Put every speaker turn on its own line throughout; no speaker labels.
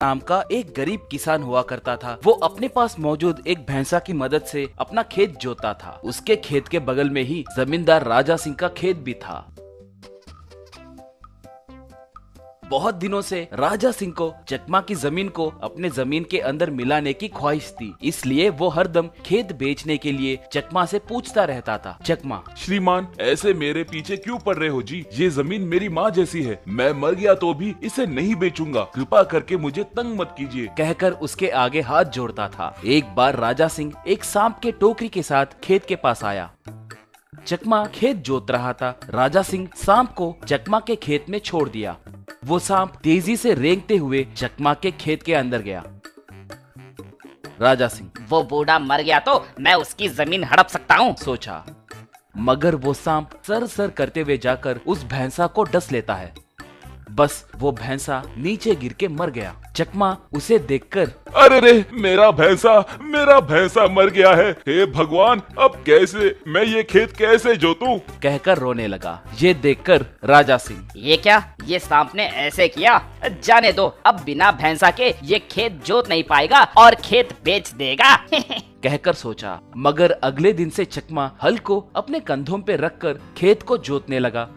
नाम का एक गरीब किसान हुआ करता था। वो अपने पास मौजूद एक भैंसा की मदद से अपना खेत जोतता था। उसके खेत के बगल में ही जमींदार राजा सिंह का खेत भी था। बहुत दिनों से राजा सिंह को चकमा की जमीन को अपने जमीन के अंदर मिलाने की ख्वाहिश थी, इसलिए वो हरदम खेत बेचने के लिए चकमा से पूछता रहता था। चकमा,
श्रीमान, ऐसे मेरे पीछे क्यों पड़ रहे हो जी? ये जमीन मेरी माँ जैसी है, मैं मर गया तो भी इसे नहीं बेचूंगा, कृपा करके मुझे तंग मत कीजिए,
कहकर उसके आगे हाथ जोड़ता था। एक बार राजा सिंह एक सांप के टोकरी के साथ खेत के पास आया। चकमा खेत जोत रहा था। राजा सिंह सांप को चकमा के खेत में छोड़ दिया। वो सांप तेजी से रेंगते हुए चकमा के खेत के अंदर गया। राजा सिंह,
वो बूढ़ा मर गया तो मैं उसकी जमीन हड़प सकता हूँ,
सोचा। मगर वो सांप सर सर करते हुए जाकर उस भैंसा को डस लेता है। बस वो भैंसा नीचे गिर के मर गया। चकमा उसे देखकर,
अरे रे, मेरा भैंसा मर गया है, हे भगवान, अब कैसे मैं ये खेत कैसे जोतूं?
कहकर रोने लगा। ये देखकर राजा सिंह,
ये क्या, ये सांप ने ऐसे किया? जाने दो, अब बिना भैंसा के ये खेत जोत नहीं पाएगा और खेत बेच देगा।
कहकर सोचा। मगर अगले दिन से चकमा हल को अपने कंधों पे रखकर खेत को जोतने लगा।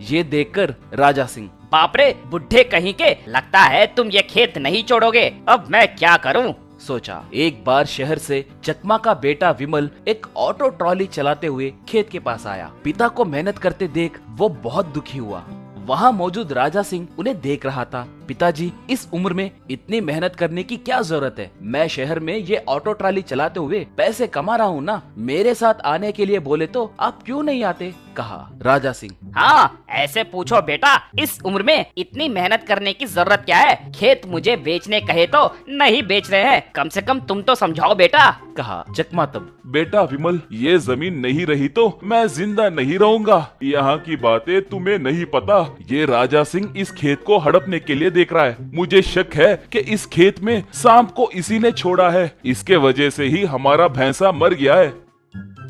ये देखकर राजा सिंह,
बाप रे, बुढ़े कहीं के, लगता है तुम ये खेत नहीं छोड़ोगे, अब मैं क्या करूं?
सोचा। एक बार शहर से चकमा का बेटा विमल एक ऑटो ट्रॉली चलाते हुए खेत के पास आया। पिता को मेहनत करते देख वो बहुत दुखी हुआ। वहाँ मौजूद राजा सिंह उन्हें देख रहा था। पिताजी, इस उम्र में इतनी मेहनत करने की क्या जरूरत है? मैं शहर में ये ऑटो ट्रॉली चलाते हुए पैसे कमा रहा हूँ ना, मेरे साथ आने के लिए बोले तो आप क्यों नहीं आते? कहा राजा सिंह।
हाँ, ऐसे पूछो बेटा, इस उम्र में इतनी मेहनत करने की जरूरत क्या है? खेत मुझे बेचने कहे तो नहीं बेच रहे हैं, कम से कम तुम तो समझाओ बेटा,
कहा चकमा तब।
बेटा विमल, ये जमीन नहीं रही तो मैं जिंदा नहीं रहूंगा। यहाँ की बातें तुम्हें नहीं पता। ये राजा सिंह इस खेत को हड़पने के लिए देख रहा है। मुझे शक है कि इस खेत में सांप को इसी ने छोड़ा है, इसके वजह से ही हमारा भैंसा मर गया है,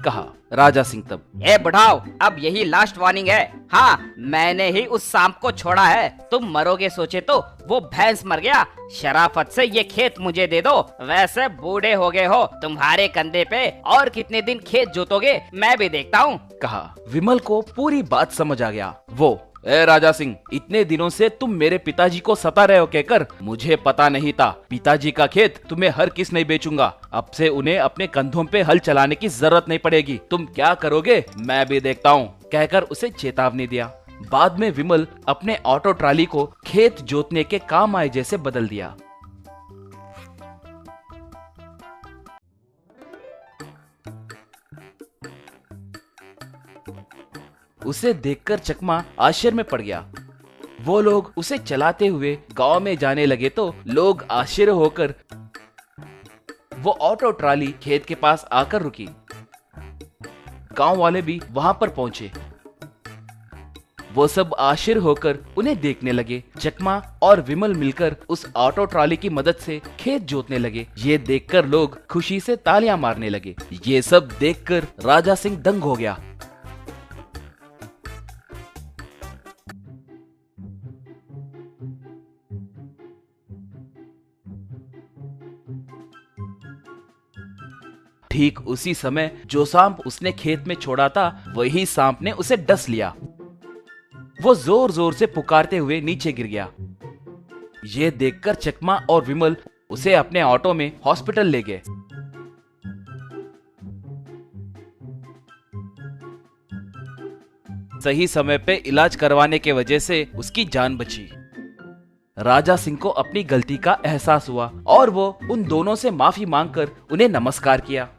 कहा राजा सिंह तब।
ए बुढ़ाओ, अब यही लास्ट वार्निंग है। हाँ, मैंने ही उस सांप को छोड़ा है। तुम मरोगे सोचे तो वो भैंस मर गया। शराफत से ये खेत मुझे दे दो। वैसे बूढ़े हो गए हो, तुम्हारे कंधे पे और कितने दिन खेत जोतोगे मैं भी देखता हूँ,
कहा। विमल को पूरी बात समझ आ गया। वो, ए राजा सिंह, इतने दिनों से तुम मेरे पिताजी को सता रहे हो कहकर मुझे पता नहीं था। पिताजी का खेत तुम्हें हर किस नहीं बेचूंगा। अब से उन्हें अपने कंधों पे हल चलाने की जरूरत नहीं पड़ेगी। तुम क्या करोगे मैं भी देखता हूँ, कहकर उसे चेतावनी दिया। बाद में विमल अपने ऑटो ट्रॉली को खेत जोतने के काम आए जैसे बदल दिया। उसे देखकर चकमा आश्चर्य में पड़ गया। वो लोग उसे चलाते हुए गांव में जाने लगे तो लोग आश्चर्य होकर वो ऑटो ट्रॉली खेत के पास आकर रुकी। गांव वाले भी वहां पर पहुंचे। वो सब आश्चर्य होकर उन्हें देखने लगे। चकमा और विमल मिलकर उस ऑटो ट्रॉली की मदद से खेत जोतने लगे। ये देखकर लोग खुशी से तालियां मारने लगे। ये सब देखकर राजा सिंह दंग हो गया। ठीक उसी समय जो सांप उसने खेत में छोड़ा था, वही सांप ने उसे डस लिया। वो जोर जोर से पुकारते हुए नीचे गिर गया। ये देखकर चकमा और विमल उसे अपने ऑटो में हॉस्पिटल ले गए। सही समय पे इलाज करवाने के वजह से उसकी जान बची। राजा सिंह को अपनी गलती का एहसास हुआ और वो उन दोनों से माफी मांगकर उन्हें नमस्कार किया।